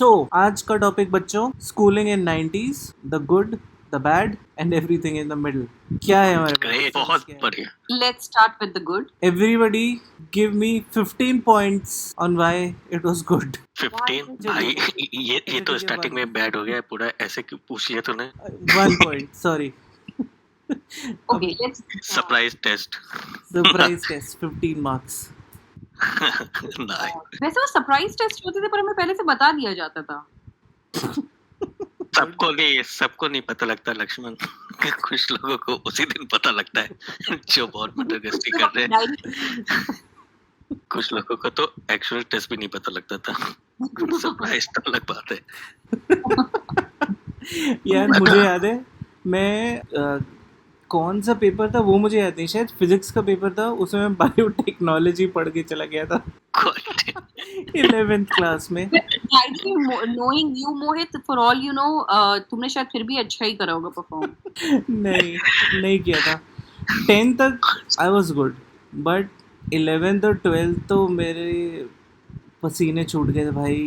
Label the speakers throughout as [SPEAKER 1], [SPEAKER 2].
[SPEAKER 1] तो आज का टॉपिक बच्चों, schooling in 90s, the good, the bad and everything in the middle. क्या है हमारे
[SPEAKER 2] ग्रेट,
[SPEAKER 1] पास?
[SPEAKER 2] बहुत बढ़िया।
[SPEAKER 3] Let's start with the good.
[SPEAKER 1] Everybody give me 15 points on why it was good.
[SPEAKER 2] 15 भाई, ये तो स्टार्टिंग में बैड हो गया पूरा। ऐसे क्यों पूछ लिया तूने?
[SPEAKER 1] 1 point, sorry.
[SPEAKER 3] Okay, let's
[SPEAKER 2] surprise test.
[SPEAKER 1] Surprise test, 15 marks.
[SPEAKER 2] नहीं,
[SPEAKER 3] वैसे वो सरप्राइज टेस्ट होते थे पर हमें पहले से बता दिया जाता था।
[SPEAKER 2] सबको नहीं पता लगता लक्ष्मण। कुछ लोगों को उसी दिन पता लगता है जो बहुत मटरगस्ती कर रहे हैं। कुछ लोगों को तो एक्चुअल टेस्ट भी नहीं पता लगता था। सरप्राइज तो अलग बात है।
[SPEAKER 1] यार मुझे याद है, मैं कौन सा पेपर था वो मुझे याद नहीं, शायद फिजिक्स का पेपर था, उसमें मैं बायोटेक्नोलॉजी पढ़ के चला गया था 11th क्लास में।
[SPEAKER 3] Knowing you, Mohit, for all you know, तुमने शायद फिर भी अच्छा ही करा होगा परफॉर्म।
[SPEAKER 1] नहीं किया था। 10th तक I was good, but 11th और 12th तो मेरे पसीने छूट गए थे भाई।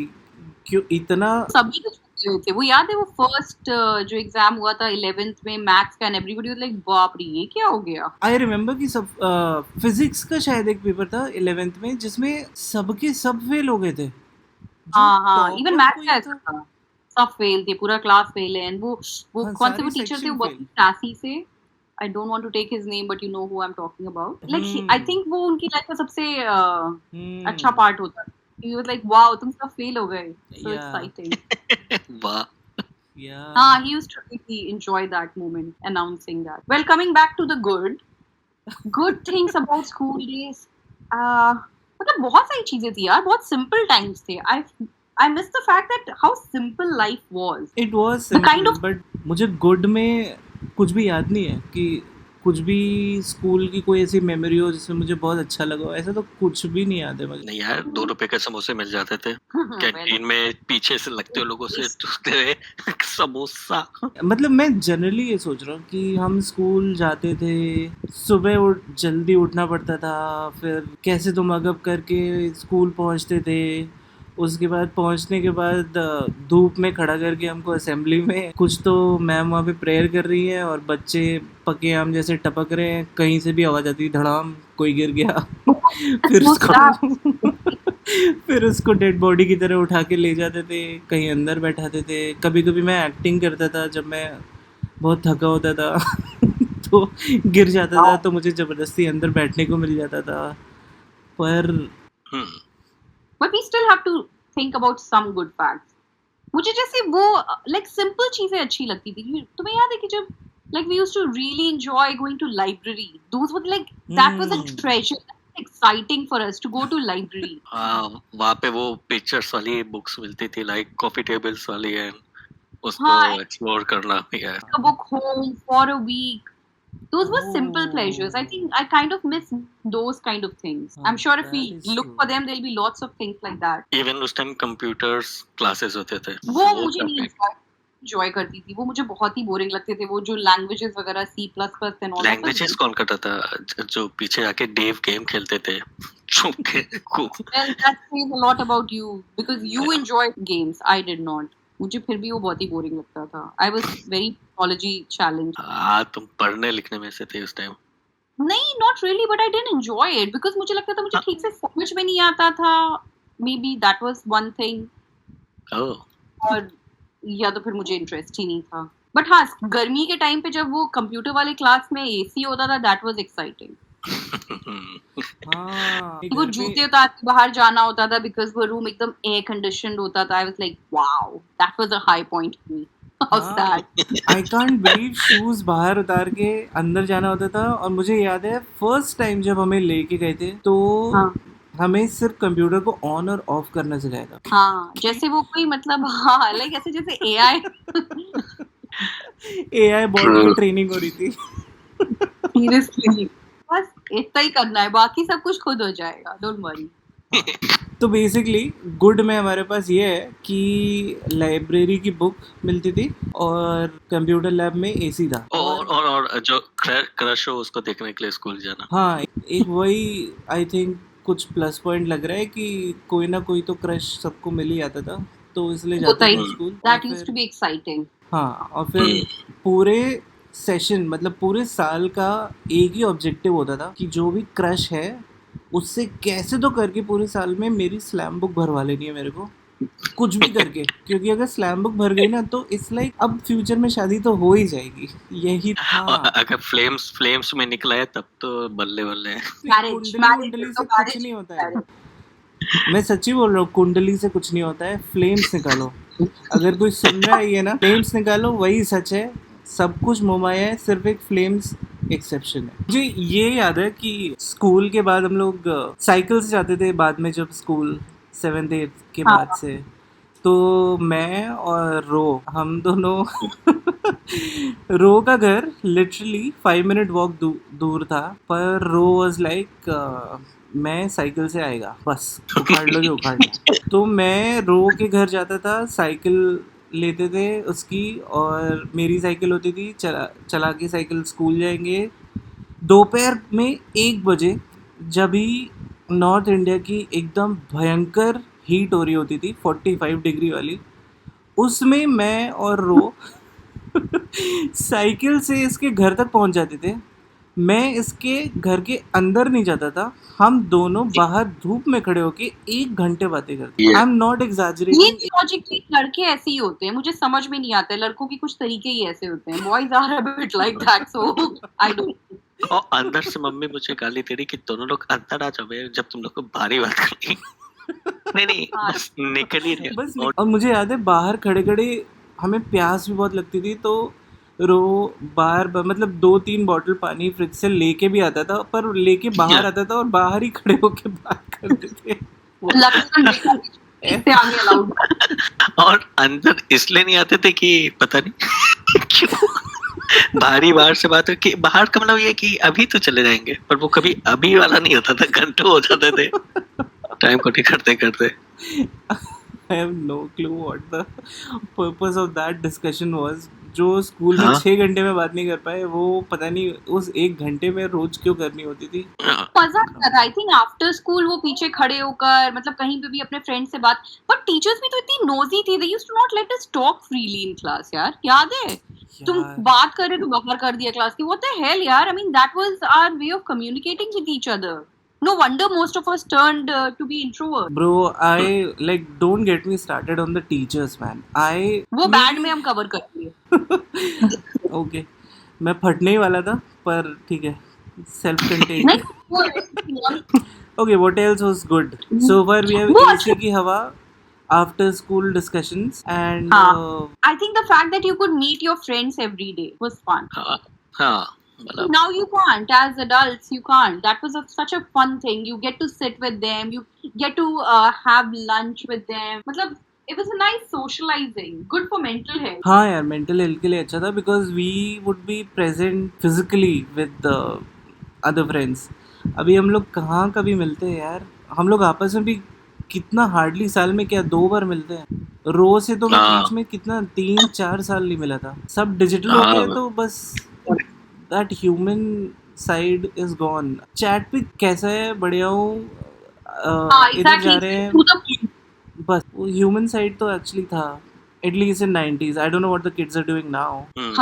[SPEAKER 1] क्यों इतना?
[SPEAKER 3] सभी तो छूटे हुए थे। वो याद है वो फर्स्ट जो एग्जाम हुआ था 11th में मैथ्स का, एंड एवरीबॉडी वाज लाइक बाप रे ये क्या हो गया।
[SPEAKER 1] आई रिमेम्बर कि सब फिजिक्स का शायद एक पेपर था 11th में जिसमें सबके सब फेल हो गए थे।
[SPEAKER 3] हाँ, इवन मैथ्स का ऐसा था, सब फेल थे, पूरा क्लास फेल है। एंड वो कौन से वो टीचर थे, वो बहुत क्लासी से, I don't want to take his name, but you know who I'm talking about. Like I think वो उनकी लाइफ का सबसे अच्छा पार्ट होता है। He was like, wow, तुम सब फेल हो गए, so exciting.
[SPEAKER 2] वाह।
[SPEAKER 1] Yeah.
[SPEAKER 3] He used to really enjoy that moment, announcing that. Well, coming back to the good things about school days. मतलब बहुत सारी चीजें थी यार, बहुत simple times थे. I miss the fact that how simple life was.
[SPEAKER 1] It was simple, but मुझे good में कुछ भी याद नहीं है कि कुछ भी स्कूल की कोई ऐसी मेमोरी हो जिसमें मुझे बहुत अच्छा लगा हो। ऐसा तो कुछ भी नहीं याद है मुझे।
[SPEAKER 2] नहीं यार, 2 रुपए के समोसे मिल जाते थे कैंटीन में, पीछे से लगते हुए लोगों से चूसते हुए समोसा।
[SPEAKER 1] मतलब मैं जनरली ये सोच रहा हूँ कि हम स्कूल जाते थे, सुबह जल्दी उठना पड़ता था, फिर कैसे तो मगअप करके स्कूल पहुँचते थे। उसके बाद पहुंचने के बाद धूप में खड़ा करके हमको असेंबली में, कुछ तो मैम वहाँ पे प्रेयर कर रही है और बच्चे पके आम जैसे टपक रहे हैं, कहीं से भी आवाज़ आती, धड़ाम कोई गिर गया। फिर उसको डेड बॉडी की तरह उठा के ले जाते थे, कहीं अंदर बैठाते थे। कभी कभी मैं एक्टिंग करता था जब मैं बहुत थका होता था तो गिर जाता था, तो मुझे ज़बरदस्ती अंदर बैठने को मिल जाता था। पर
[SPEAKER 3] But we still have to think about some good facts. मुझे जैसे वो like simple चीजें अच्छी लगती थी। तुम्हें याद है कि जब like we used to really enjoy going to library. Those were like that was a treasure. Exciting for us to go to library.
[SPEAKER 2] वहाँ पे वो पिक्चर्स वाली बुक्स मिलती थी, लाइक कॉफी टेबल्स वाली, है उसको एक्सप्लोर करना भी है।
[SPEAKER 3] A book home for a week. Those were simple pleasures. I think I kind of miss those kind of things. I'm sure if we look for them, there'll be lots of things like that.
[SPEAKER 2] Even उस time computers classes होते थे।
[SPEAKER 3] वो मुझे नहीं enjoy करती थी, वो मुझे बहुत ही boring लगते थे। वो जो languages वगैरह C++ and all that.
[SPEAKER 2] Languages कौन करता था? जो पीछे आके Dave game खेलते थे।
[SPEAKER 3] Well, that says a lot about you because you enjoyed games. I did not. मुझे फिर भी वो बहुत ही बोरिंग लगता था। I was very technology challenged.
[SPEAKER 2] तुम पढ़ने लिखने में से थे उस टाइम?
[SPEAKER 3] नहीं, not really, but I didn't enjoy it because मुझे लगता था मुझे ठीक से समझ में नहीं आता था। Maybe that was one thing.
[SPEAKER 2] Oh.
[SPEAKER 3] और या तो फिर मुझे इंटरेस्ट ही नहीं था। But हाँ, गर्मी के टाइम पे जब वो कंप्यूटर वाले क्लास में AC होता था, that was exciting. वो जूते उतार के बाहर जाना होता था because वो रूम एकदम एयर कंडीशनड होता था। I was like, wow, that was a high point for me. How's that?
[SPEAKER 1] I can't believe shoes बाहर उतार के अंदर जाना होता था। और मुझे याद है फर्स्ट टाइम जब हमें लेके गए थे तो हमें सिर्फ कंप्यूटर को ऑन और ऑफ करना सिखाया था।
[SPEAKER 3] हाँ, जैसे वो कोई मतलब हाँ, लाइक ऐसे जैसे AI
[SPEAKER 1] बॉट की ट्रेनिंग हो रही थी।
[SPEAKER 3] Seriously. बस इतना ही करना है, बाकी सब कुछ खुद हो जाएगा, डोंट वरी।
[SPEAKER 1] तो बेसिकली गुड में हमारे पास ये है कि लाइब्रेरी की बुक मिलती थी और कंप्यूटर लैब में AC था।
[SPEAKER 2] और जो क्रश हो उसको देखने के लिए स्कूल जाना।
[SPEAKER 1] हाँ, एक वही आई थिंक कुछ प्लस पॉइंट लग रहा है कि कोई ना कोई तो क्रश सबको मिल ही आता था। तो इसलिए
[SPEAKER 3] होता
[SPEAKER 1] जाते
[SPEAKER 3] ही
[SPEAKER 1] थे school.
[SPEAKER 3] That used to be exciting.
[SPEAKER 1] हाँ, और फिर पूरे सेशन मतलब पूरे साल का एक ही ऑब्जेक्टिव होता था कि जो भी क्रश है उससे कैसे तो करके पूरे साल में मेरी स्लैम बुक भरवा लेनी है मेरे को, कुछ भी करके, क्योंकि अगर स्लैम बुक भर गई ना तो इट्स लाइक अब फ्यूचर में शादी तो हो ही जाएगी, यही था।
[SPEAKER 2] और अगर फ्लेम्स में निकला है तब तो बल्ले बल्ले।
[SPEAKER 1] कुंडली से कुछ नहीं होता है, मैं सच्ची बोल रहा हूँ, कुंडली से कुछ नहीं होता है, फ्लेम्स निकालो। अगर कोई सुन रहा है ये ना, फ्लेम्स निकालो, वही सच है, सब कुछ मोमाया है, सिर्फ एक फ्लेम्स एक्सेप्शन है। मुझे ये याद है कि स्कूल के बाद हम लोग साइकिल से जाते थे, बाद में जब स्कूल 7th 8th के बाद से, तो मैं और रो, हम दोनों रो का घर लिटरली 5 मिनट वॉक दूर था, पर रो वाज लाइक मैं साइकिल से आएगा, बस उखाड़ लो जो उखाड़ना। तो मैं रो के घर जाता था, साइकिल लेते थे उसकी, और मेरी साइकिल होती थी, चला के साइकिल स्कूल जाएंगे। दोपहर में 1 बजे जब भी नॉर्थ इंडिया की एकदम भयंकर हीट हो रही होती थी 45 डिग्री वाली, उसमें मैं और रो साइकिल से इसके घर तक पहुंच जाते थे। मैं इसके घर के अंदर नहीं जाता था, हम दोनों बाहर धूप में खड़े होके 1 घंटे बातें करते। आई एम नॉट
[SPEAKER 3] ये
[SPEAKER 1] एग्जैजरेटिंग।
[SPEAKER 3] लॉजिकली लड़के ऐसे ही होते हैं, मुझे समझ में नहीं आता है, लड़कों की कुछ तरीके ही ऐसे होते हैं, boys are a bit like that, so I don't.
[SPEAKER 2] और अंदर से मम्मी मुझे गाली दे रही कि दोनों लोग अंदर आ जाओ जब तुम लोग को भारी बात करनी। नहीं बस निकल ही रहे
[SPEAKER 1] बस और मुझे याद है बाहर खड़े खड़े हमें प्यास भी बहुत लगती थी, तो रो बाहर मतलब 2-3 बॉटल पानी फ्रिज से लेके भी आता था, पर लेके बाहर आता था और बाहर ही खड़े होके बात करते थे।
[SPEAKER 2] और अंदर इसलिए नहीं आते थे कि पता नहीं क्यों भारी बाहर से बात कि बाहर का मतलब ये कि अभी तो चले जाएंगे, पर वो कभी अभी वाला नहीं होता था, घंटों हो जाते थे टाइम को ठीक करते करते।
[SPEAKER 1] I have no clue what the purpose of that discussion was. जो स्कूल में 6 घंटे में बात नहीं कर पाए, वो पता नहीं उस 1 घंटे में रोज क्यों करनी होती थी।
[SPEAKER 3] मजा आता था। आई थिंक आफ्टर स्कूल वो पीछे खड़े होकर मतलब कहीं पे भी अपने फ्रेंड से बात, बट टीचर्स भी तो इतनी नोजी थी, they used to not let us talk freely in class. यार याद है तुम बात कर रहे तो बाहर कर दिया क्लास की, व्हाट द हेल यार। I mean that was our way of communicating with each other. No wonder most of us turned to be introverts.
[SPEAKER 1] Bro, I don't get me started on the teachers, man.
[SPEAKER 3] वो bad में हम cover कर लिए।
[SPEAKER 1] Okay, मैं फटने ही वाला था, पर ठीक है, self contained. Okay, what else was good? So far we have AC की हवा, after school discussions, and
[SPEAKER 3] I think the fact that you could meet your friends every day was fun.
[SPEAKER 2] हाँ
[SPEAKER 3] Now you can't. As adults, you can't. That was such a fun thing. You get to sit with them. You get to have lunch with them. मतलब it was a nice socializing. Good for mental health.
[SPEAKER 1] हाँ यार, mental health के लिए अच्छा था, because we would be present physically with the other friends. अभी हम लोग कहाँ कभी मिलते हैं यार, हम लोग आपस में भी कितना हार्डली साल में क्या 2 बार मिलते हैं। रो से तो मैं बीच में कितना 3-4 साल नहीं मिला था, सब डिजिटल हो गया, तो बस that human side is gone. Chat पे कैसा है, बढ़िया हूँ, इधर जा रहे हैं, बस वो human side तो actually था, at least in 90s. I don't know what the kids are doing now.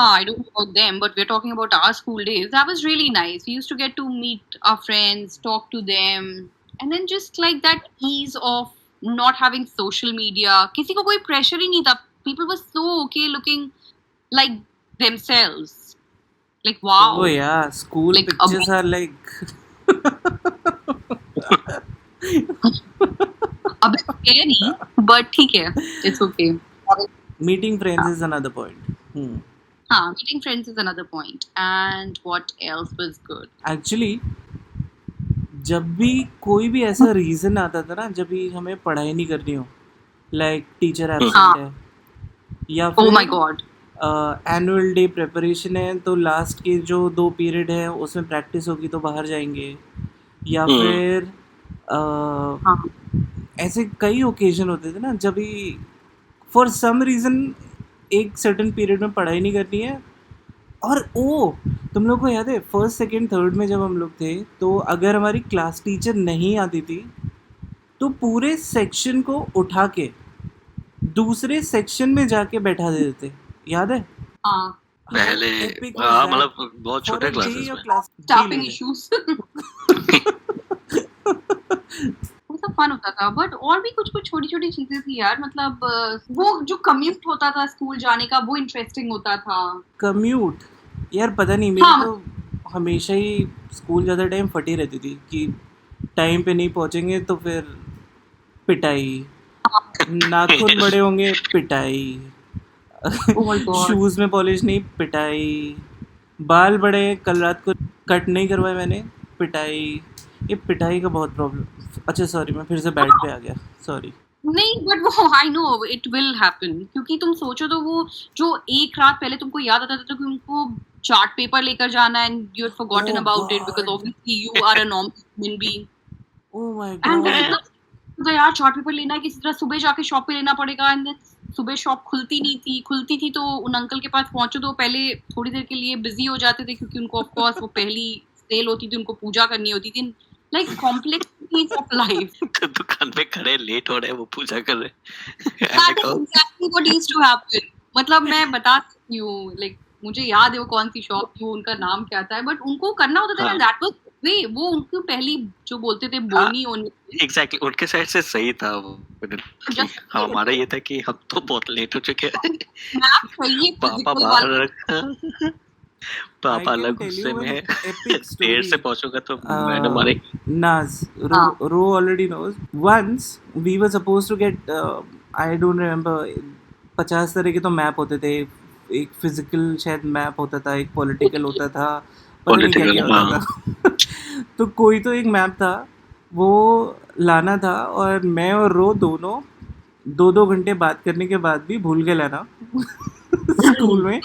[SPEAKER 3] I don't know about them, but we're talking about our school days. That was really nice. We used to get to meet our friends, talk to them, and then just like that ease of not having social media. किसी को कोई pressure ही नहीं था. People were so okay looking like themselves. Like wow.
[SPEAKER 1] Oh yeah, school like, pictures are like
[SPEAKER 3] a bit scary, but ठीक है, it's okay.
[SPEAKER 1] Meeting friends is another point.
[SPEAKER 3] Meeting friends is another point. And what else was good?
[SPEAKER 1] Actually, जब भी कोई भी ऐसा reason आता था ना, जब भी हमें पढ़ाई नहीं करनी हो, like टीचर एब्सेंट है, या फिर
[SPEAKER 3] oh my god,
[SPEAKER 1] annual day preparation है, तो लास्ट के जो 2 पीरियड है उसमें प्रैक्टिस होगी तो बाहर जाएंगे, या फिर ऐसे कई ओकेजन होते थे ना, जब भी फॉर सम रीज़न एक सर्टेन पीरियड में पढ़ाई नहीं करनी है। और तुम लोग को याद है 1st 2nd 3rd में जब हम लोग थे, तो अगर हमारी क्लास टीचर नहीं आती थी तो पूरे सेक्शन को उठा के दूसरे सेक्शन में जाके बैठा देते थे, याद है?
[SPEAKER 3] हाँ,
[SPEAKER 2] पहले
[SPEAKER 1] Epic was
[SPEAKER 2] हाँ
[SPEAKER 1] that.
[SPEAKER 2] मतलब बहुत
[SPEAKER 1] For
[SPEAKER 2] छोटे
[SPEAKER 1] a day
[SPEAKER 2] क्लासेस
[SPEAKER 1] your
[SPEAKER 2] में
[SPEAKER 1] class
[SPEAKER 3] staffing
[SPEAKER 1] deal
[SPEAKER 3] issues. वो सब फन होता था, बट और भी कुछ कुछ छोटी छोटी चीजें थी यार, मतलब वो जो कम्यूट होता था स्कूल जाने का, वो इंटरेस्टिंग होता था।
[SPEAKER 1] कम्यूट यार पता नहीं, मेरी
[SPEAKER 3] हाँ,
[SPEAKER 1] तो हमेशा ही स्कूल ज़्यादा टाइम फटी रहती थी कि टाइम पे नहीं पहुंचेंगे तो फिर पिटाई, नाखून बड़े होंगे पिटाई,
[SPEAKER 3] oh my god.
[SPEAKER 1] शूज़ में पॉलिश नहीं पिटाई, बाल बड़े कल रात को कट नहीं करवाए मैंने पिटाई। ये पिटाई का बहुत प्रॉब्लम। अच्छा सॉरी, मैं फिर से बैट पे आ गया, सॉरी।
[SPEAKER 3] नहीं, बट वो I know it will happen, क्योंकि तुम सोचो तो वो जो एक रात पहले तुमको याद आता था कि तुमको चार्ट पेपर लेकर जाना and you had forgotten
[SPEAKER 1] Oh
[SPEAKER 3] about it because
[SPEAKER 1] God.
[SPEAKER 3] Obviously you are a normal human being,
[SPEAKER 1] Oh my
[SPEAKER 3] and वो
[SPEAKER 1] God.
[SPEAKER 3] कितना तो यार चार्ट पेपर लेना है किसी तरह, सुबह जाके शॉप पे लेना पड़ेगा, एंड सुबह शॉप खुलती थी तो उन अंकल के पास पहुंचो तो पहले थोड़ी देर के लिए बिजी हो जाते थे, क्योंकि उनको ऑफ कोर्स वो पहली सेल होती थी, उनको पूजा करनी होती थी, लाइक कॉम्प्लेक्सिटीज ऑफ लाइफ।
[SPEAKER 2] तो दुकान पे खड़े लेट हो रहे हैं, वो पूजा कर रहे हैं।
[SPEAKER 3] That is exactly what used to happen. मतलब मैं बता सकती हूँ, लाइक मुझे याद है वो कौन सी शॉप थी, उनका नाम क्या था, बट उनको करना होता था
[SPEAKER 2] हाँ।
[SPEAKER 3] ना, दैट वाज वे, वो उनकी पहली जो बोलते थे बोनी होनी।
[SPEAKER 2] एग्जैक्टली उनके साइड से सही था वो कि हमारा ये था कि हम तो बहुत लेट हो चुके हैं, पापा बाहर रखा, पापा अलग गुस्से में है, देर से पहुंचूंगा तो मैडम मारेगी।
[SPEAKER 1] Naz, Ro already knows. Once we were supposed to get, I don't remember, 50 तरह के तो मैप होते थे। एक फिजिकल शायद मैप होता था, एक पॉलिटिकल होता था, पता नहीं क्या क्या होता था। तो कोई तो एक मैप था, वो लाना था, और मैं और रो दोनों 2-2 घंटे बात करने के बाद भी भूल गए लाना। स्कूल में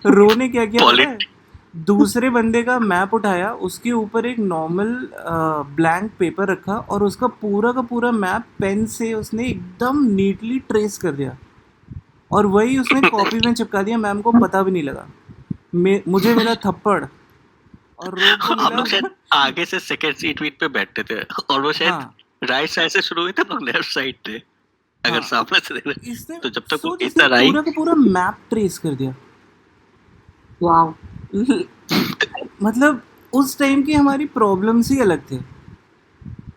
[SPEAKER 1] रो ने क्या किया पता है? दूसरे बंदे का मैप उठाया, उसके ऊपर एक नॉर्मल ब्लैंक पेपर रखा, और उसका पूरा का पूरा मैप पेन से उसने एकदम नीटली ट्रेस कर दिया, और वही उसने कॉपी में चिपका दिया। मैम को पता भी नहीं लगा। मुझे मिला थप्पड़, और रो को
[SPEAKER 2] हम लोग
[SPEAKER 1] मिला
[SPEAKER 2] शायद आगे से सेकंड सीट पे बैठते थे, और वो शायद राइट साइड से शुरू हुए थे, लोग लेफ्ट साइड थे। अगर सामने से देख रहे तो जब तक वो इस तरह आई
[SPEAKER 1] पूरा का पूरा मैप ट्रेस कर दिया।
[SPEAKER 3] वाओ,
[SPEAKER 1] मतलब उस टाइम की हमारी प्रॉब्लम्स ही अलग थे।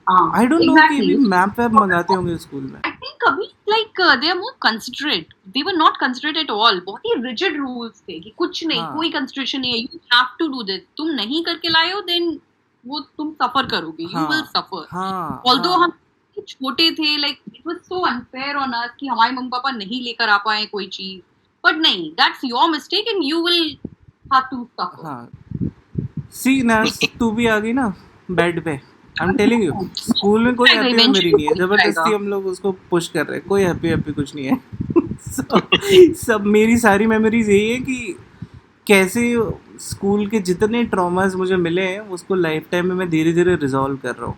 [SPEAKER 1] आई डोंट नो कि भी मैप वैप मंगाते होंगे स्कूल में।
[SPEAKER 3] आई थिंक कभी like they are more considerate, they were not considerate at all. बहुत ही रिजिड रूल्स थे कि कुछ नहीं, कोई कंसिडरेशन नहीं है, you have to do this, तुम नहीं करके लाए हो देन वो तुम सफर करोगे, यू विल सफर। ऑल्दो हम छोटे थे, like it was so unfair on us कि हमारे मम्मी पापा नहीं लेकर आ पाए कोई चीज, बट नहीं, that's your mistake and you will have to suffer.
[SPEAKER 1] सी नास, तू भी आ गई ना बेड पे। I am telling you, school में कोई हैप्पी मेमोरी नहीं है, जबरदस्ती हम लोग उसको पुश कर रहे हैं, कोई हैप्पी कुछ नहीं है। सब मेरी सारी मेमोरीज यही है कि कैसे स्कूल के जितने ट्रॉमास मुझे मिले हैं उसको लाइफ टाइम में मैं धीरे धीरे रिजॉल्व कर रहा हूँ।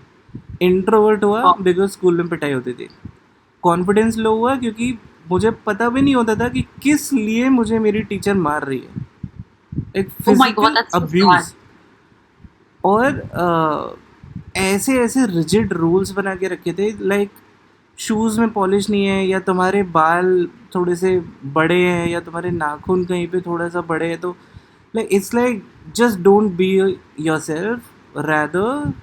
[SPEAKER 1] इंट्रोवर्ट हुआ बिकॉज स्कूल में पिटाई होती थी, कॉन्फिडेंस लो हुआ क्योंकि मुझे पता भी नहीं होता था कि किस लिए मुझे मेरी टीचर मार रही है, एक फिजिकल अब्यूज, और ऐसे ऐसे रिजिड रूल्स बना के रखे थे, लाइक शूज़ में पॉलिश नहीं है, या तुम्हारे बाल थोड़े से बड़े हैं, या तुम्हारे नाखून कहीं पे थोड़ा सा बड़े हैं, तो like it's like just don't be yourself, rather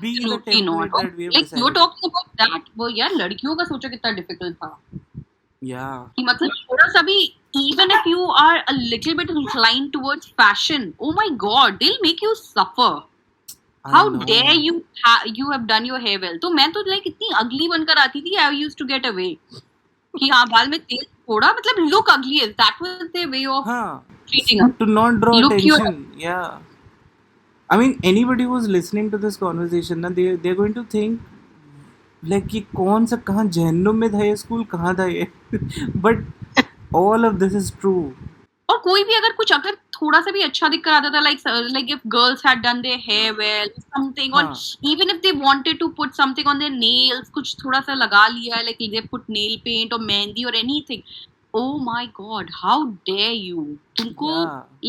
[SPEAKER 1] be the template that we have
[SPEAKER 3] like
[SPEAKER 1] decided.
[SPEAKER 3] you're talking about that, वो यार लड़कियों का सोचो कितना डिफिकल्ट था। कि मतलब थोड़ा सा भी, even if you are a little bit inclined towards fashion, oh my god, they'll make you suffer. How dare you have done your hair well? तो मैं तो like इतनी अगली बनकर आती थी, I used to get away कि हाँ बाल में तेल थोड़ा, मतलब look ugly, that was their way of treating us.
[SPEAKER 1] To not draw attention. Yeah, I mean anybody who's listening to this conversation ना, they're going to think like कि कौन सा कहाँ जहन्नुम में था ये स्कूल, कहाँ था ये, but all of this is true.
[SPEAKER 3] और कोई भी अगर थोड़ा सा भी अच्छा दिख कर आता था, like if girls had done their hair well something, or even if they wanted to put something on their nails, कुछ थोड़ा सा लगा लिया, like they put nail paint or mehndi or anything, oh my god, how dare you, तुमको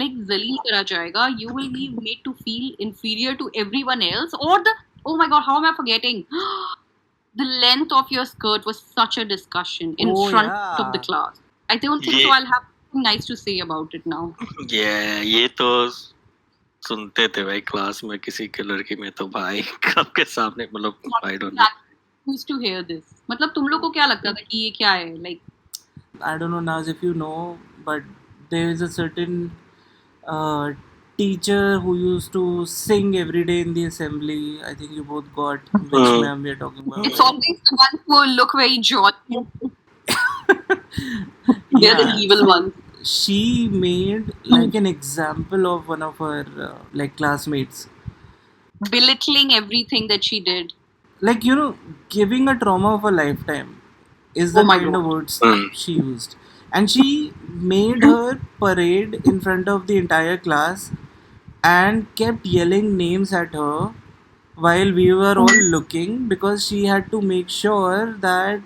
[SPEAKER 3] like जलील करा जाएगा, you will be made to feel inferior to everyone else, or the, oh my god, how am I forgetting, the length of your skirt was such a discussion in
[SPEAKER 1] Oh,
[SPEAKER 3] front
[SPEAKER 1] yeah.
[SPEAKER 3] of the class. I don't think
[SPEAKER 2] Yeah.
[SPEAKER 3] so. I'll have something nice to say about it now.
[SPEAKER 2] ये तो सुनते थे भाई class में किसी के लड़की में तो भाई आपके सामने मतलब I don't know
[SPEAKER 3] Used to hear this. मतलब तुम लोग को क्या लगता था कि ये क्या है? Like,
[SPEAKER 1] I don't know now if you know, but there is a certain teacher who used to sing every day in the assembly. I think you both got which ma'am we are talking about.
[SPEAKER 3] it's always the ones who look very jolly. They're the evil ones.
[SPEAKER 1] She made like an example of one of her like classmates,
[SPEAKER 3] Belittling everything that she did.
[SPEAKER 1] like giving a trauma of a lifetime is the
[SPEAKER 3] Oh my
[SPEAKER 1] kind of
[SPEAKER 3] God.
[SPEAKER 1] words she used, and she made her parade in front of the entire class and kept yelling names at her while we were all looking, because she had to make sure that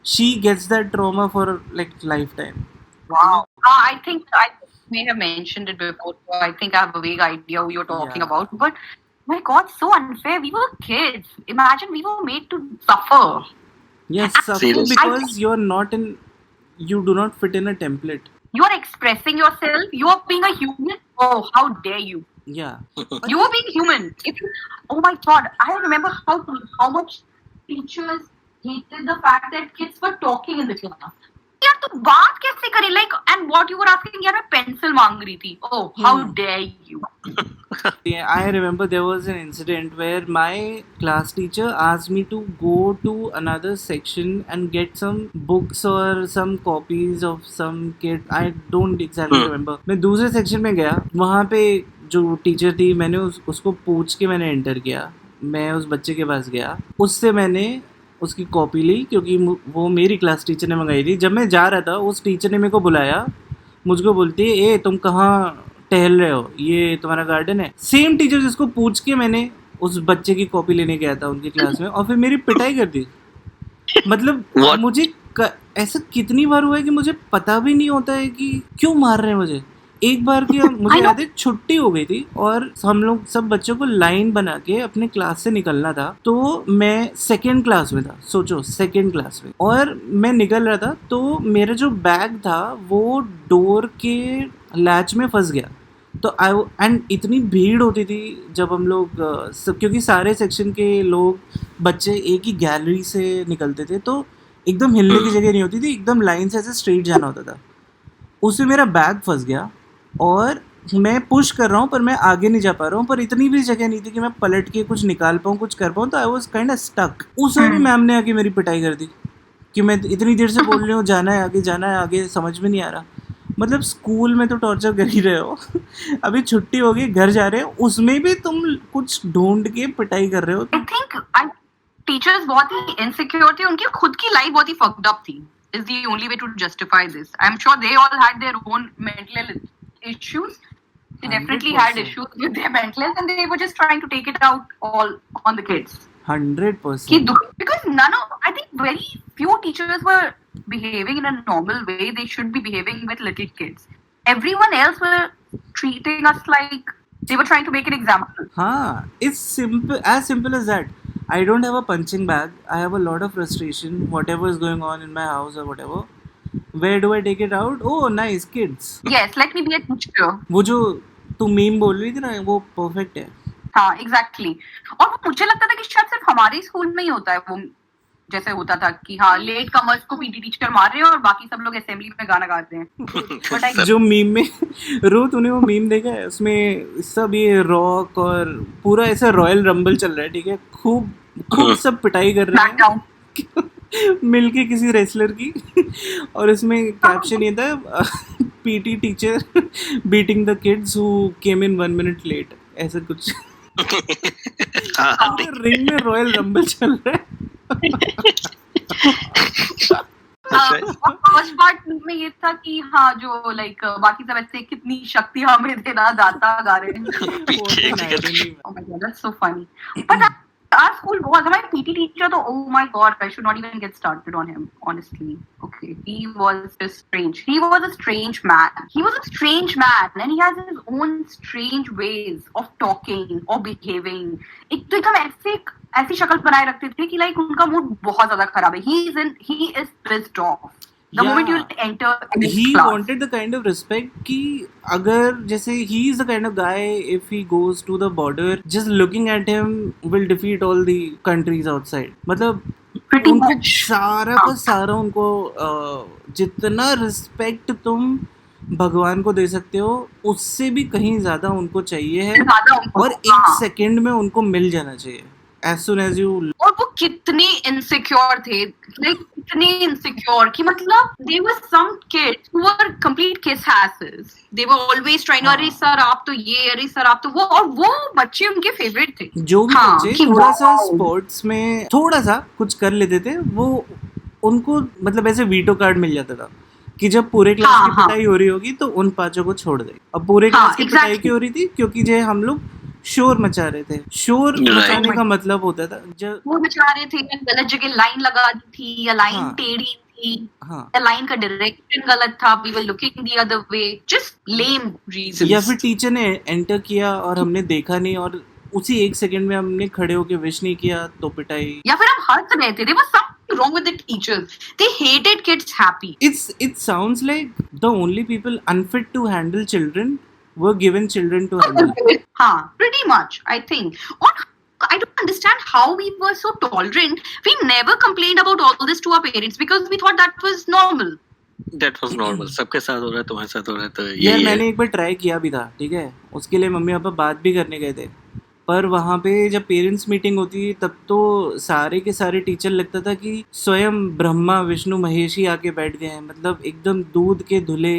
[SPEAKER 1] she gets that trauma for like lifetime.
[SPEAKER 3] Wow. I think I may have mentioned it before, so I think I have a vague idea who you're talking
[SPEAKER 1] Yeah.
[SPEAKER 3] about. But my God, so unfair. We were kids. Imagine we were made to suffer.
[SPEAKER 1] Yes, suffer
[SPEAKER 2] Seriously.
[SPEAKER 1] because you do not fit in a template.
[SPEAKER 3] You're expressing yourself. You're being a human. Oh, how dare you?
[SPEAKER 1] Yeah.
[SPEAKER 3] You were being human. Oh my God, I remember how much teachers hated the fact that kids were talking in the class. यार तू बात कैसे करी? Like, and what you were asking, यार मैं pencil मांग रही थी. Oh, how dare you?
[SPEAKER 1] Yeah, I remember there was an incident where my class teacher asked me to go to another section and get some books or some copies of some kid. I don't exactly remember. मैं दूसरे section में गया, वहाँ पे जो teacher थी, मैंने उसको पूछ के मैंने एंटर किया. मैं उस बच्चे के पास गया, उससे मैंने उसकी कॉपी ली क्योंकि वो मेरी क्लास टीचर ने मंगाई थी. जब मैं जा रहा था, उस टीचर ने मेरे को बुलाया, मुझको बोलती है, ए तुम कहाँ टहल रहे हो, ये तुम्हारा गार्डन है. सेम टीचर जिसको पूछ के मैंने उस बच्चे की कॉपी लेने गया था उनकी क्लास में, और फिर मेरी पिटाई कर दी. मतलब मुझे ऐसा कितनी बार हुआ है कि मुझे पता भी नहीं होता है कि क्यों मार रहे हैं मुझे. एक बार की मुझे याद है, छुट्टी हो गई थी और हम लोग सब बच्चों को लाइन बना के अपने क्लास से निकलना था. तो मैं सेकेंड क्लास में था, सोचो सेकेंड क्लास में, और मैं निकल रहा था तो मेरा जो बैग था वो डोर के लैच में फंस गया. तो एंड इतनी भीड़ होती थी जब हम लोग क्योंकि सारे सेक्शन के लोग बच्चे एक ही गैलरी से निकलते थे, तो एकदम हिलने की जगह नहीं होती थी, एकदम लाइन से ऐसे स्ट्रेट जाना होता था. उसमें मेरा बैग फंस गया और मैं पुश कर रहा हूँ पर मैं आगे नहीं जा पा रहा हूँ, पर इतनी भी जगह नहीं थी कि मैं पलट के कुछ निकाल पाऊँ, कुछ कर पाऊँ. तो I was kind of stuck. उसमें भी मैम ने आके मेरी पिटाई कर दी कि मैं इतनी देर से बोल रही हूँ जाना है आगे, समझ में नहीं आ रहा. मतलब स्कूल में तो टॉर्चर कर ही रहे हो, अभी छुट्टी हो गई, घर जा रहे हो, उसमें भी तुम कुछ ढूंढ के पिटाई कर रहे हो.
[SPEAKER 3] I think टीचर्स बहुत ही इनसिक्योर थे, उनकी खुद की लाइफ बहुत ही फक्ड अप थी. Is the only way to justify this. I'm sure they all had their own mental issues. They definitely
[SPEAKER 1] 100%.
[SPEAKER 3] had issues with their mental health, and they were just trying to take it out all on the kids.
[SPEAKER 1] 100%.
[SPEAKER 3] Because I think very few teachers were behaving in a normal way they should be behaving with little kids. Everyone else were treating us like they were trying to make an example.
[SPEAKER 1] It's simple as that. I don't have a punching bag. I have a lot of frustration, whatever is going on in my house or whatever. Where do I take it out? Oh, nice, kids.
[SPEAKER 3] Yes, let me be a teacher.
[SPEAKER 1] वो जो तू meme बोल रही थी ना, वो perfect है.
[SPEAKER 3] हाँ, एग्जैक्टली. और वो मुझे लगता था कि शायद सिर्फ हमारे स्कूल में ही होता है. वो जैसे होता था कि हाँ, लेट कमर्स को पीटी टीचर मार रहे हैं और बाकी सब लोग असेंबली में गाना गाते हैं.
[SPEAKER 1] जो मीम में रो, तूने वो मीम देखा है? उसमें सब ये रॉक और पूरा ऐसा रॉयल रंबल चल रहा है, ठीक है, खूब सब पिटाई कर रहे हैं मिलके किसी रेसलर की, और इसमें कैप्शन ये था, PT teacher beating the kids who came in 1 minute late, ऐसा कुछ. रिंग में रॉयल रंबल चल रहा है.
[SPEAKER 3] फर्स्ट पार्ट में ये था कि हाँ, जो लाइक बाकी सब ऐसे कितनी शक्ति हमें देना दाता गा रहे हैं. Oh my God, that's so funny. But Our school was, my PT teacher, though, oh my god, I should not even get started on him, honestly. Okay, he was just strange. He was a strange man. He was a strange man, and he has his own strange ways of talking or behaving. एक तो एकदम ऐसी शक्ल बनाए रखते थे कि like उनका मूड बहुत ज्यादा खराब है. He is pissed off. The moment you enter his
[SPEAKER 1] he
[SPEAKER 3] class.
[SPEAKER 1] wanted the kind of respect कि अगर जैसे he is the kind of guy if he goes to the border just looking at him will defeat all the countries outside. मतलब
[SPEAKER 3] Pretty
[SPEAKER 1] उनको
[SPEAKER 3] much.
[SPEAKER 1] सारा का सारा उनको जितना रिस्पेक्ट तुम भगवान को दे सकते हो उससे भी कहीं ज्यादा उनको चाहिए है
[SPEAKER 3] ज्यादा उनको,
[SPEAKER 1] और एक सेकंड में उनको मिल जाना चाहिए as soon as you.
[SPEAKER 3] और वो कितने इनसिक्योर थे, लाइक कितने इनसिक्योर कि मतलब they were some kids who were complete kiss asses. They were always trying, अरे सर आप तो ये, अरे सर आप तो वो, और वो बच्चे उनके फेवरेट थे.
[SPEAKER 1] जो भी बच्चे
[SPEAKER 3] कि
[SPEAKER 1] थोड़ा सा
[SPEAKER 3] wow.
[SPEAKER 1] स्पोर्ट्स में थोड़ा सा कुछ कर लेते थे वो उनको मतलब ऐसे वीटो कार्ड मिल जाता था कि जब पूरे क्लास की पिटाई हो रही होगी तो उन पांचों को छोड़ दे. अब पूरे क्लास की पिटाई क्यों हो रही थी? क्योंकि जो हम लोग शोर मचा रहे थे. शोर मचाने का मतलब होता था जब
[SPEAKER 3] वो मचा रहे थे, गलत जगह लाइन लगा दी थी या लाइन टेढ़ी थी या लाइन का डायरेक्शन गलत था, we were looking the other way, just lame reasons.
[SPEAKER 1] या फिर टीचर ने एंटर किया और हमने देखा नहीं और उसी एक सेकंड में हमने खड़े होके विश नहीं किया तो पिटाई.
[SPEAKER 3] या फिर हम हंस रहे थे. There was something wrong with the teachers. They hated kids happy.
[SPEAKER 1] It sounds like the only people unfit to handle children were given children to handle.
[SPEAKER 3] Pretty much, I think. Or I don't understand how we were so tolerant. We never complained about all this to our parents because we thought that was normal.
[SPEAKER 2] That was normal. सबके साथ हो रहा है, तुम्हारे साथ हो रहा है, तो
[SPEAKER 1] यार मैंने एक बार ट्राई किया भी था, ठीक है, उसके लिए मम्मी पापा बात भी करने गए थे, पर वहाँ पे जब पेरेंट्स मीटिंग होती तब तो सारे के सारे टीचर लगता था कि स्वयं ब्रह्मा विष्णु महेश ही आके बैठ गए हैं. मतलब एकदम दूध के धुले,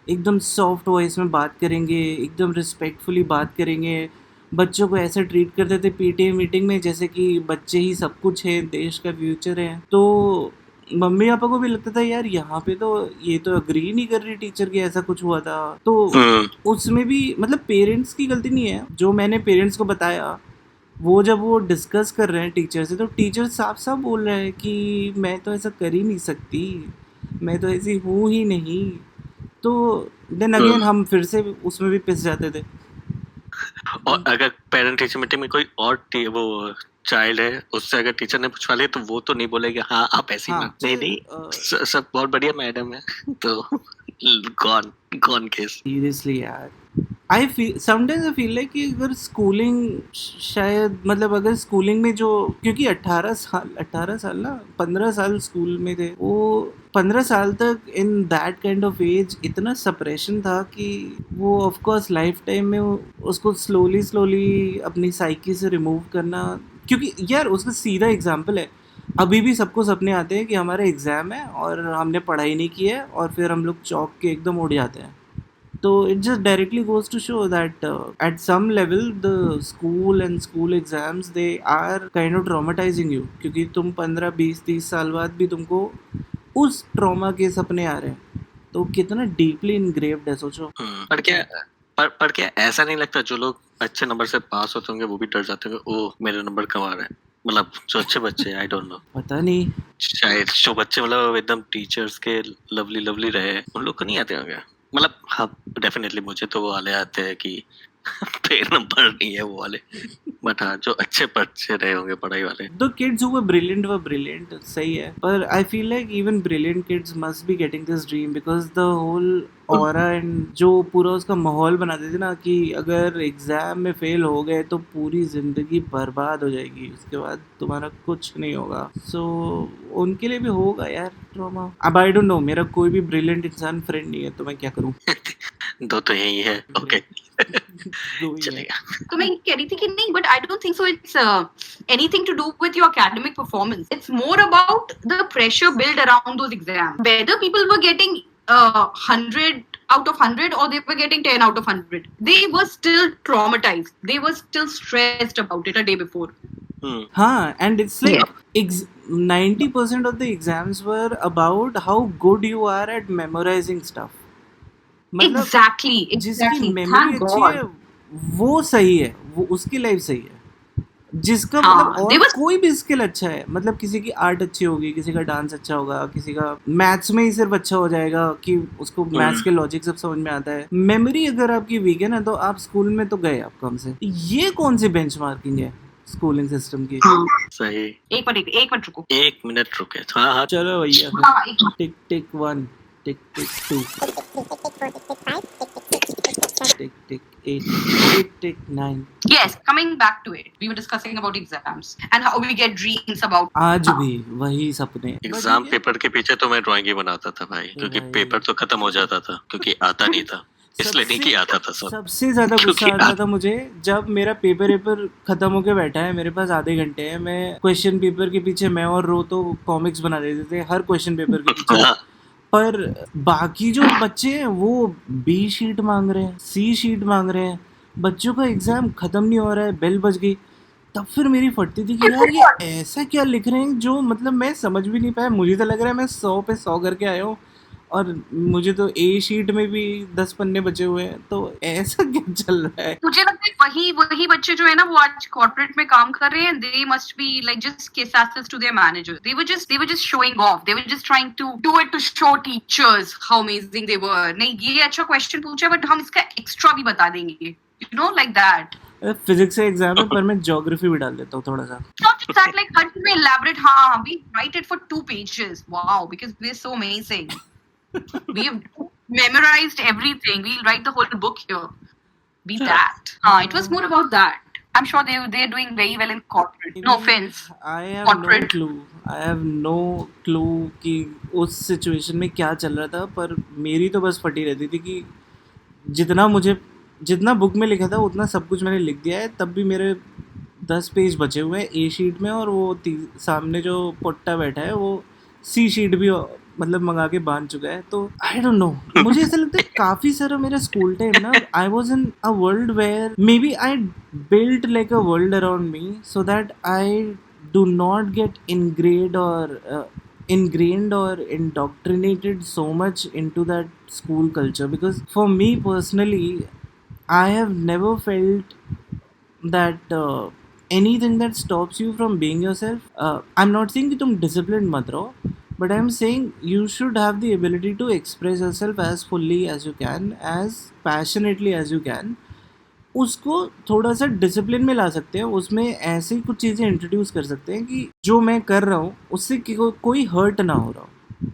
[SPEAKER 1] एकदम सॉफ्ट वॉइस में बात करेंगे, एकदम रिस्पेक्टफुली बात करेंगे. बच्चों को ऐसे ट्रीट करते थे पीटीए मीटिंग में जैसे कि बच्चे ही सब कुछ है, देश का फ्यूचर है. तो मम्मी पापा को भी लगता था यार यहाँ पे तो ये तो अग्री नहीं कर रही टीचर की, ऐसा कुछ हुआ था. तो उसमें भी मतलब पेरेंट्स की गलती नहीं है. जो मैंने पेरेंट्स को बताया वो जब वो डिस्कस कर रहे हैं टीचर से तो टीचर साफ साफ बोल रहे हैं कि मैं तो ऐसा कर ही नहीं सकती, मैं तो ऐसी हूँ ही नहीं. तो देन अगेन हम फिर से उसमें भी पिस जाते थे.
[SPEAKER 2] और अगर पेरेंट टीचर मीटिंग में कोई और वो चाइल्ड है उससे अगर टीचर ने पूछवा लिया तो वो तो नहीं बोलेगा हाँ आप ऐसी मत, नहीं सब बहुत बढ़िया मैडम है, तो गॉन केस.
[SPEAKER 1] सीरियसली यार I feel sometimes I feel like कि अगर स्कूलिंग शायद मतलब अगर स्कूलिंग में जो क्योंकि 18 साल ना 15 साल स्कूल में थे, वो 15 साल तक in that kind of age इतना सप्रेशन था कि वो ऑफ कोर्स लाइफ टाइम में उसको स्लोली अपनी साइकी से रिमूव करना. क्योंकि यार उसका सीधा एग्जाम्पल है, अभी भी सबको सपने आते हैं कि हमारा एग्ज़ाम है और हमने पढ़ाई नहीं की है और फिर हम लोग चौक के एकदम उड़ जाते हैं. तो it just directly goes to show that at some level the school and school exams they are kind of traumatising you, क्योंकि तुम 15, 20, 30 साल बाद भी तुमको उस ट्रॉमा के सपने आ रहे हैं. तो कितना डीपली इनग्रेव्ड है सोचो.
[SPEAKER 2] पर क्या ऐसा नहीं लगता जो लोग अच्छे नंबर से पास होते होंगे वो भी डर जाते होंगे, ओ मेरे नंबर कम आ रहे हैं, मतलब जो अच्छे बच्चे आई डोंट नो, पता
[SPEAKER 1] नहीं
[SPEAKER 2] शायद जो बच्चे मतलब एकदम टीचर्स के लवली रहे उन लोग को नहीं आते होंगे. मतलब हाँ डेफिनेटली मुझे तो वो वाले आते हैं कि पेड़ नंबर नहीं है वो वाले, बट हाँ जो अच्छे बच्चे रहे होंगे पढ़ाई वाले.
[SPEAKER 1] The kids who were brilliant सही है, पर I feel like even brilliant kids must be getting this dream because the whole aura and जो पूरा उसका माहौल बनाते थे ना कि अगर एग्जाम में फेल हो गए तो पूरी जिंदगी बर्बाद हो जाएगी, उसके बाद तुम्हारा कुछ नहीं होगा. सो उनके लिए भी होगा यार ट्रॉमा. अब आई डोंट नो, मेरा कोई भी ब्रिलियंट इंसान फ्रेंड नहीं है तो मैं क्या करूँ.
[SPEAKER 2] दो तो यही है. ओके चलेगा.
[SPEAKER 3] तो मैं कह रही थी कि नहीं, but I don't think so it's anything to do with your academic performance. It's more about the pressure build around those exams. Whether people were getting 100 out of 100 or they were getting 10 out of 100, they were still traumatized, they were still stressed about it a day before.
[SPEAKER 1] हाँ, and it's like 90% of the exams were about how good you are at memorizing stuff. मतलब
[SPEAKER 3] exactly
[SPEAKER 1] जिसकी memory अच्छी है वो सही है, वो उसकी लाइफ सही है. जिसका मतलब और कोई भी स्किल अच्छा है, मतलब किसी की आर्ट अच्छी होगी, किसी का डांस अच्छा होगा, किसी का मैथ्स में ही सिर्फ अच्छा हो जाएगा कि उसको मैथ्स के लॉजिक सब समझ में आता है। मेमोरी अगर आपकी वीक है ना तो आप स्कूल में तो गए आप कम से। ये कौन सी बेंचमार्किंग है स्कूलिंग सिस्टम की?
[SPEAKER 2] सही।
[SPEAKER 3] एक मिनट रुको,
[SPEAKER 2] 1 मिनट रुके। हाँ
[SPEAKER 1] चलो भैया, टिक टिक 1, टिक टिक 2, टिक टिक 8, टिक टिक 9.
[SPEAKER 3] Yes, coming back to it, we were discussing about exams and how we get dreams about.
[SPEAKER 1] आज भी वही सपने।
[SPEAKER 2] एग्जाम पेपर के पीछे तो मैं ड्राइंग ही बनाता था भाई, क्योंकि पेपर तो खत्म हो जाता था, क्योंकि आता नहीं था, इसलिए नहीं कि आता था सब।
[SPEAKER 1] सबसे ज्यादा गुस्सा आता था मुझे जब मेरा पेपर खत्म होके बैठा है, मेरे पास आधे घंटे हैं, मैं क्वेश्चन पेपर के पीछे, मैं और रो तो कॉमिक्स बना देते थे हर क्वेश्चन पेपर के पीछे, पर बाकी जो बच्चे हैं वो बी शीट मांग रहे हैं, सी शीट मांग रहे हैं, बच्चों का एग्जाम खत्म नहीं हो रहा है, बेल बज गई। तब फिर मेरी फटती थी कि यार ये ऐसा क्या लिख रहे हैं जो मतलब मैं समझ भी नहीं पाया। मुझे तो लग रहा है मैं 100 पे 100 करके आया हूँ और मुझे तो ए शीट में भी 10 पन्ने बचे हुए हैं, तो ऐसा क्या चल रहा है?
[SPEAKER 3] मुझे लगता है वही बच्चे जो है ना वो आज कॉर्पोरेट में काम कर रहे हैं, they must be like just kiss asses to their manager, they were just showing off, they were just trying to do it to show teachers how amazing they were. नहीं ये अच्छा क्वेश्चन पूछा but हम इसका extra भी बता देंगे, you know, like that.
[SPEAKER 1] Physics से एग्जाम है पर मैं ज्योग्राफी भी डाल देता हूँ थोड़ा सा।
[SPEAKER 3] Not just that, like हर चीज में elaborate, हाँ we write it for 2 pages, wow, because we're so amazing. We've memorized everything. We'll write the whole book here. Be that. It was more about that. I'm sure they're doing very well in corporate. No offense.
[SPEAKER 1] I have no clue कि उस situation में क्या चल रहा था, पर मेरी तो बस फटी रहती थी कि जितना बुक में लिखा था उतना सब कुछ मैंने लिख दिया है। तब भी मेरे 10 पेज बचे हुए हैं ए शीट में, और वो सामने जो पोट्टा बैठा है वो सी शीट भी मतलब मंगा के बांध चुका है। तो आई डोंट नो, मुझे ऐसा लगता है काफी सारा मेरा स्कूल टाइम ना, I was in a world where maybe I built like a world around me so that I do not get ingrained or indoctrinated so much into that school culture, because for me personally I have never felt that anything that stops you from being yourself. I'm not saying कि तुम disciplined मत रहो, but I'm saying you should have the ability to express yourself as fully as you can, as passionately as you can. उसको थोड़ा सा discipline में ला सकते हैं, उसमें ऐसी कुछ चीज़ें इंट्रोड्यूस कर सकते हैं कि जो मैं कर रहा हूँ उससे कोई हर्ट ना हो रहा हो,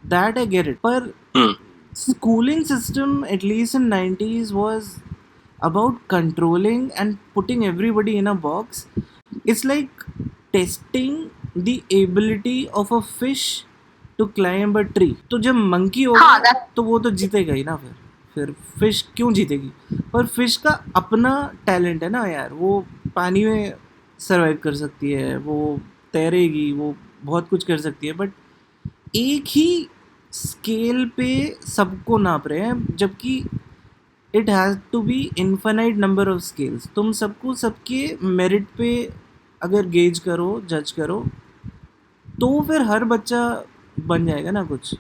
[SPEAKER 1] दैट आई गेट इट। पर schooling system at least in 90s was about controlling and putting everybody in a box. It's like testing the ability of a fish to climb a tree. तो जब monkey होगा तो वो तो जीतेगा ही ना, फिर फिश क्यों जीतेगी? पर फिश का अपना टैलेंट है ना यार, वो पानी में सर्वाइव कर सकती है, वो तैरेगी, वो बहुत कुछ कर सकती है, बट एक ही स्केल पे सबको नाप रहे हैं, जबकि it has to be infinite number of scales. तुम सबको सबके मेरिट पे अगर गेज करो, जज करो, तो फिर हर बच्चा बन जाएगा ना कुछ।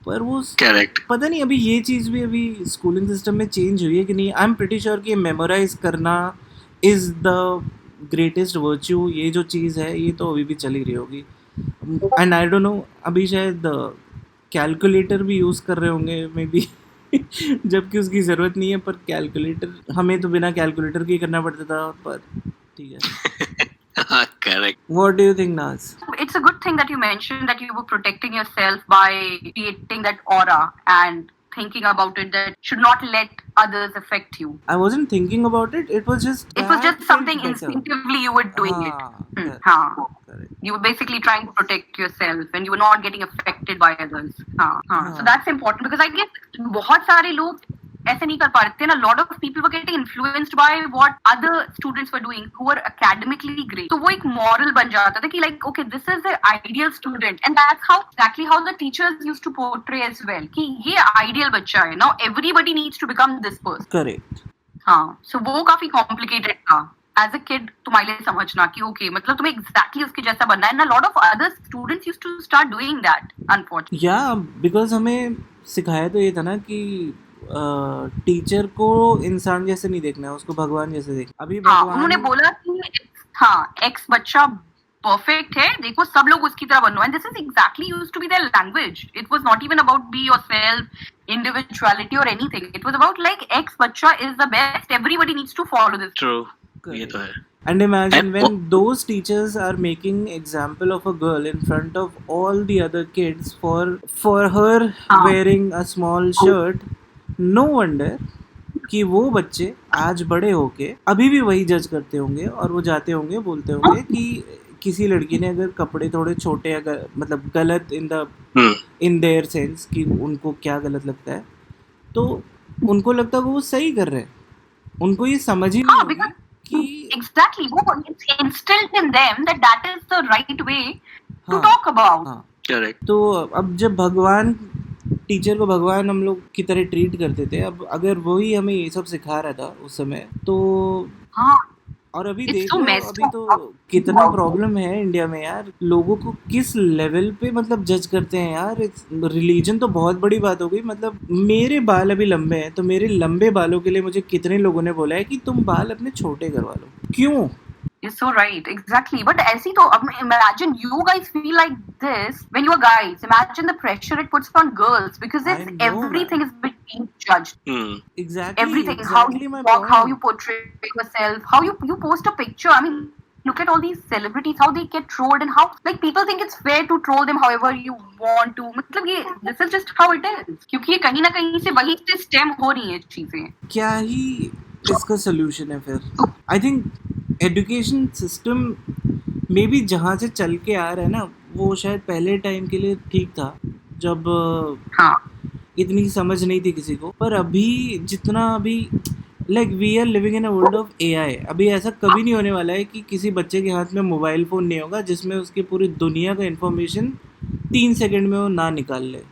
[SPEAKER 1] पर वो
[SPEAKER 2] करेक्ट,
[SPEAKER 1] पता नहीं अभी ये चीज़ भी अभी स्कूलिंग सिस्टम में चेंज हुई है कि नहीं। आई एम प्रीटी श्योर कि मेमोराइज करना इज़ द ग्रेटेस्ट वर्च्यू, ये जो चीज़ है ये तो अभी भी चल ही रही होगी। एंड आई डोंट नो, अभी शायद कैलकुलेटर भी यूज़ कर रहे होंगे मे बी जबकि उसकी ज़रूरत नहीं है, पर कैलकुलेटर हमें तो बिना कैलकुलेटर के ही करना पड़ता था। पर ठीक है।
[SPEAKER 2] Correct.
[SPEAKER 1] What do you think, Naz?
[SPEAKER 3] It's a good thing that you mentioned that you were protecting yourself by creating that aura and thinking about it, that should not let others affect you.
[SPEAKER 1] I wasn't thinking about it. It was just
[SPEAKER 3] something instinctively you were doing it.
[SPEAKER 1] Correct.
[SPEAKER 3] You were basically trying to protect yourself and you were not getting affected by others. So that's important, because I guess बहुत सारे लोग ऐसे नहीं कर पा रहे थे ना। Lot of people were getting influenced by what other students were doing who are academically great, तो वो एक मॉरल बन जाता था कि like okay this is the ideal student, and that's how exactly how the teachers used to portray as well कि ये ideal बच्चा है, now everybody needs to become this person.
[SPEAKER 1] Correct.
[SPEAKER 3] So वो काफी कॉम्प्लिकेटेड था एज अ किड तुम्हारे लिए समझना कि ओके मतलब तुम्हें एग्जैक्टली उसके जैसा बनना है ना। Lot of other students used to start doing that unfortunately.
[SPEAKER 1] या बिकॉज हमें सिखाया तो ये था ना कि टीचर को इंसान जैसे नहीं देखना है, उसको भगवान जैसे देखना। अभी भगवान
[SPEAKER 3] उन्होंने बोला कि हाँ एक्स बच्चा परफेक्ट है, देखो सब लोग उसकी तरह बनो, and this is exactly used to be their language. It was not even about be yourself, individuality or anything. It was about like X bacha is the best, everybody needs to follow this.
[SPEAKER 2] True. ये तो है.
[SPEAKER 1] And imagine when those teachers are making example of a girl in front of all the other kids for her wearing a small shirt, no wonder कि वो बच्चे आज बड़े होके अभी भी वही जज करते होंगे और वो जाते होंगे बोलते होंगे कि किसी लड़की ने अगर कपड़े थोड़े छोटे, अगर मतलब गलत इन देयर सेंस कि उनको क्या गलत लगता है, तो उनको लगता है वो सही कर रहे हैं. उनको ये समझ ही नहीं होगी कि
[SPEAKER 3] exactly वो it's instilled in them that is the right way to talk about.
[SPEAKER 2] Correct.
[SPEAKER 1] तो अब जब भगवान, टीचर को भगवान हम लोग की तरह ट्रीट करते थे, अब अगर वही हमें ये सब सिखा रहा था उस समय तो और अभी देखो अभी तो कितना प्रॉब्लम है इंडिया में यार. लोगों को किस लेवल पे मतलब जज करते हैं यार. रिलीजन तो बहुत बड़ी बात हो गई. मतलब मेरे बाल अभी लंबे हैं तो मेरे लंबे बालों के लिए मुझे कितने लोगों ने बोला है कि तुम बाल अपने छोटे करवा लो. क्यों?
[SPEAKER 3] You're so right, exactly. But ऐसी तो imagine you guys feel like this when you're guys. Imagine the pressure it puts on girls because everything is being judged.
[SPEAKER 1] Exactly.
[SPEAKER 3] Everything. How you walk, how you portray yourself, how you post a picture. I mean, look at all these celebrities, how they get trolled and how like people think it's fair to troll them however you want to. मतलब ये this is just how it is. क्योंकि ये कहीं ना कहीं से वही से stem हो रही है चीजें.
[SPEAKER 1] क्या ही इसका solution है फिर? I think एजुकेशन सिस्टम में भी जहाँ से चल के आ रहा है ना, वो शायद पहले टाइम के लिए ठीक था जब इतनी समझ नहीं थी किसी को. पर अभी जितना अभी like we are living in a world of AI. अभी ऐसा कभी नहीं होने वाला है कि किसी बच्चे के हाथ में मोबाइल फ़ोन नहीं होगा जिसमें उसकी पूरी दुनिया का इन्फॉर्मेशन 3 सेकंड में वो ना निकाल ले.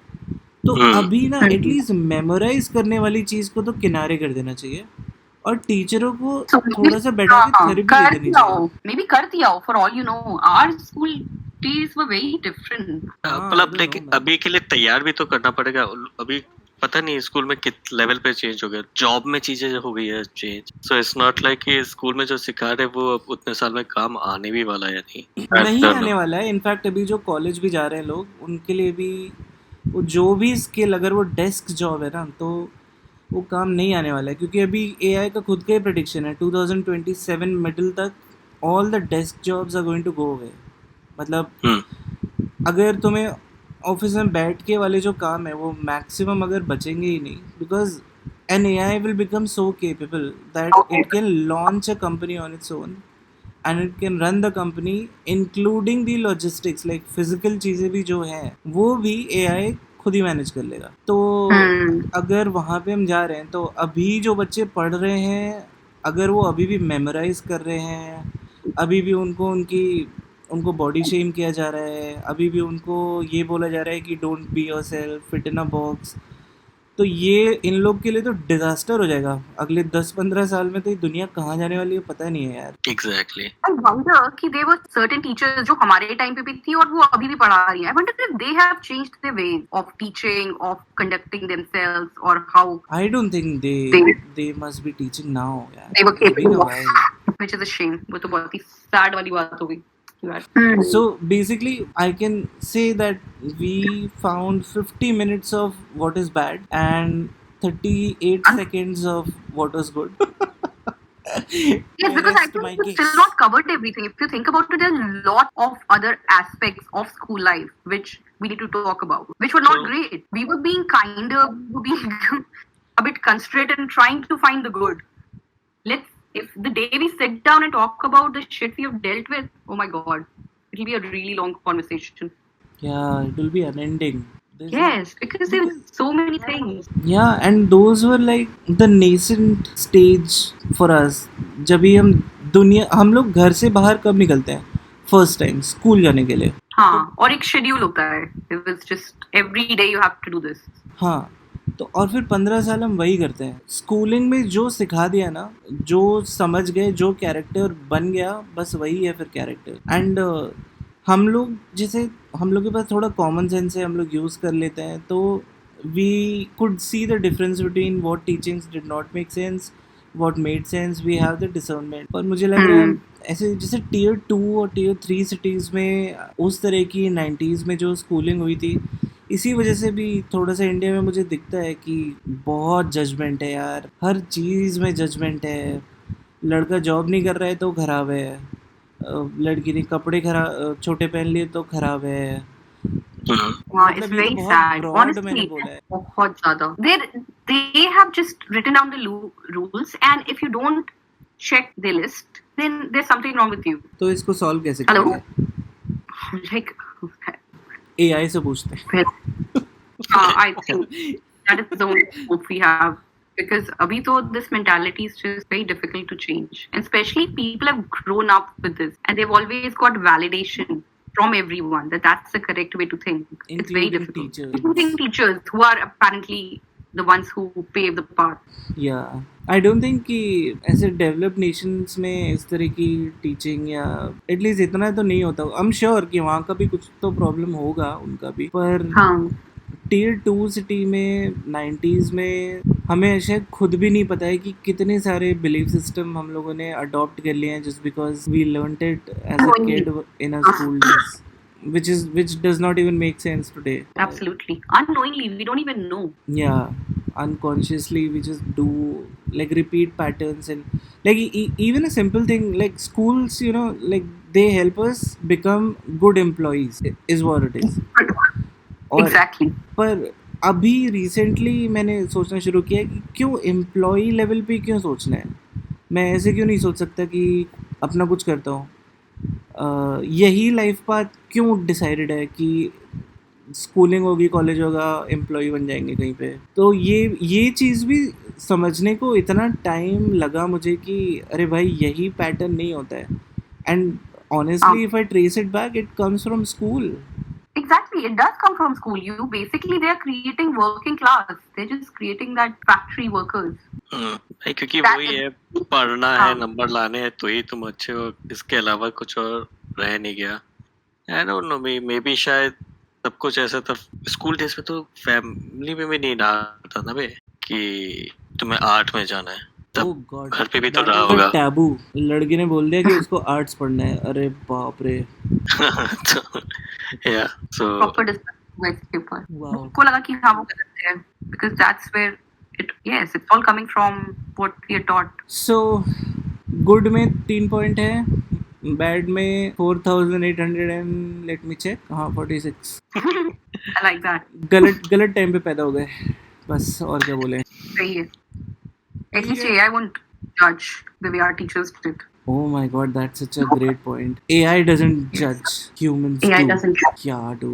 [SPEAKER 1] तो अभी ना एटलीस्ट मेमोराइज करने वाली चीज़ को तो किनारे कर देना चाहिए और टीचरों को थोड़ा सा बैठा के थेरेपी दे देनी चाहिए.
[SPEAKER 3] मे बी कर दिया for all you know. Our school days were very different.
[SPEAKER 2] मतलब लेकिन अभी के लिए तैयार भी तो करना पड़ेगा. अभी पता नहीं स्कूल में किस लेवल पे चेंज हो गया, जॉब में चीजें हो गई है change. So it's not like कि स्कूल में जो सिखा रहे वो उतने साल में काम आने भी वाला है
[SPEAKER 1] नहीं आने वाला है. इनफैक्ट अभी जो कॉलेज भी जा रहे हैं लोग उनके लिए भी वो जो भी स्किल, अगर वो डेस्क जॉब है ना तो वो काम नहीं आने वाला है. क्योंकि अभी एआई का खुद का ही प्रेडिक्शन है 2027 मिडिल तक all the desk jobs are going to go away. मतलब अगर तुम्हें ऑफिस में बैठ के वाले जो काम है वो मैक्सिमम अगर बचेंगे ही नहीं, because an AI will become so capable that it can launch a company on its own and it can run the company including the logistics. Like physical चीज़ें भी जो हैं वो भी एआई खुद ही मैनेज कर लेगा. तो अगर वहाँ पे हम जा रहे हैं तो अभी जो बच्चे पढ़ रहे हैं अगर वो अभी भी मेमोराइज कर रहे हैं, अभी भी उनको बॉडी शेम किया जा रहा है, अभी भी उनको ये बोला जा रहा है कि don't be yourself, fit in a box, तो ये इन लोग के लिए तो डिजास्टर हो जाएगा. अगले 10-15 साल में तो ये दुनिया कहाँ जाने वाली है पता नहीं है यार.
[SPEAKER 2] एग्जैक्टली.
[SPEAKER 3] I wonder कि there were certain teachers जो हमारे टाइम पे भी थी और वो अभी भी पढ़ा रही हैं. I wonder if they have changed their ways of teaching, of conducting themselves, or how.
[SPEAKER 1] I don't think they must be teaching now. यार.
[SPEAKER 3] They were capable of, which is a shame. वो तो बहुत ही sad वाली बात हो गई.
[SPEAKER 1] So basically I can say that we found 50 minutes of what is bad and 38 seconds of what was good.
[SPEAKER 3] Yes, because I think we still not covered everything. If you think about it, there's a lot of other aspects of school life which we need to talk about, which were not great. We were being a bit constrained and trying to find the good. If the day we sit down and talk about the shit we have dealt with, oh my god, it will be a really long conversation.
[SPEAKER 1] Yeah, it will be unending.
[SPEAKER 3] Yes, because there are so many things.
[SPEAKER 1] Yeah, and those were like the nascent stage for us. जब भी हम लोग घर से बाहर कब निकलते हैं फर्स्ट टाइम स्कूल जाने के लिए.
[SPEAKER 3] हाँ, और एक शेड्यूल होता है. It was just every day you have to do this.
[SPEAKER 1] हाँ, तो और फिर 15 साल हम वही करते हैं. स्कूलिंग में जो सिखा दिया ना, जो समझ गए, जो कैरेक्टर बन गया, बस वही है फिर कैरेक्टर. एंड हम लोग के पास थोड़ा कॉमन सेंस है, हम लोग यूज़ कर लेते हैं, तो we could see the difference between what teachings did not make sense what made sense, we have the discernment. पर मुझे लग रहा है ऐसे जैसे टीयर 2 और टीयर 3 सिटीज़ में उस तरह की 90s में जो स्कूलिंग हुई थी, इसी वजह से भी थोड़ा सा इंडिया में मुझे दिखता है कि बहुत जजमेंट है यार, हर चीज़ में जजमेंट है. लड़का जॉब नहीं कर रहा है तो खराब है, लड़की ने कपड़े खराब छोटे पहन लिए तो खराब है.
[SPEAKER 3] It's very sad. Honestly, बहुत ज़्यादा. They have just written down the rules, and if you don't check the list, then there's something wrong with you.
[SPEAKER 1] तो इसको सॉल्व कैसे
[SPEAKER 3] करेंगे?
[SPEAKER 1] Like AI से पूछते हैं.
[SPEAKER 3] I think that is the only hope we have. Because abhi to this mentality is just very difficult to change. And especially people have grown up with this, and they've always got validation from everyone that that's the correct way to think.
[SPEAKER 1] Including
[SPEAKER 3] it's very difficult.
[SPEAKER 1] Teachers.
[SPEAKER 3] Including teachers who are apparently the ones who pave the path.
[SPEAKER 1] Yeah. I don't think कि ऐसे developed Nations में इस तरह की teaching या at least इतना तो नहीं होता. आई एम श्योर कि वहाँ का भी कुछ तो प्रॉब्लम होगा उनका भी, पर टीयर 2 सिटी में 90s में हमें शायद खुद भी नहीं पता है कि कितने सारे बिलीफ सिस्टम हम लोगों ने अडॉप्ट कर लिए हैं just because we learned it as a kid in our school days, which does not even make sense today.
[SPEAKER 3] Absolutely. Unknowingly, we don't even know.
[SPEAKER 1] Yeah, unconsciously we just do like repeat patterns, and like even a simple thing like schools, you know, like they help us become good employees is what it is.
[SPEAKER 3] Exactly.
[SPEAKER 1] पर अभी recently मैंने सोचना शुरू किया कि क्यों employee level पे क्यों सोचना है. मैं ऐसे क्यों नहीं सोच सकता कि अपना कुछ करता हूँ. यही लाइफ पाथ क्यों डिसाइडेड है कि स्कूलिंग होगी, कॉलेज होगा, एम्प्लॉय बन जाएंगे कहीं पे. तो ये चीज़ भी समझने को इतना टाइम लगा मुझे कि अरे भाई यही पैटर्न नहीं होता है. And honestly if I trace it back it comes from school.
[SPEAKER 3] Exactly, it does come from school. You basically they're creating working class. They're just creating that factory workers.
[SPEAKER 2] नहीं, क्योंकि वही है, पढ़ना है, नंबर लाने हैं तो ही तुम अच्छे हो, इसके अलावा कुछ और रह नहीं गया. I don't know, may be शायद सब कुछ ऐसा था. स्कूल डेज में तो फैमिली में भी नहीं डालता ना बे कि तुम्हें आर्ट में जाना है. तब घर पे भी तो रहा होगा.
[SPEAKER 1] टैबू. लड़की ने बोल दिया कि उसको आर्ट्स पढ़ना है. अरे बाप रे.
[SPEAKER 2] Yeah, so
[SPEAKER 3] proper discussion with people. Wow. को लगा कि हाँ वो कर सकते हैं because that's where it's all coming from what we are taught.
[SPEAKER 1] So good में 3 पॉइंट है, बैड में 4800 and let me check. हाँ 46.
[SPEAKER 3] I like that.
[SPEAKER 1] गलत टाइम पे पैदा हो गए बस, और क्या बोले.
[SPEAKER 3] सही है. At least AI won't judge the way our teachers did.
[SPEAKER 1] Oh my god, that's such a great point. AI doesn't judge, humans
[SPEAKER 3] AI
[SPEAKER 1] do.
[SPEAKER 3] doesn't judge.
[SPEAKER 1] क्या do?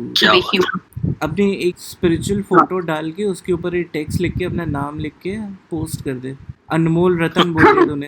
[SPEAKER 3] Human.
[SPEAKER 1] अपनी एक स्पिरिचुअल फोटो डाल के उसके ऊपर एक टेक्स्ट लिख के अपना नाम लिख के पोस्ट कर दे. अनमोल रतन बोल दिया तूने.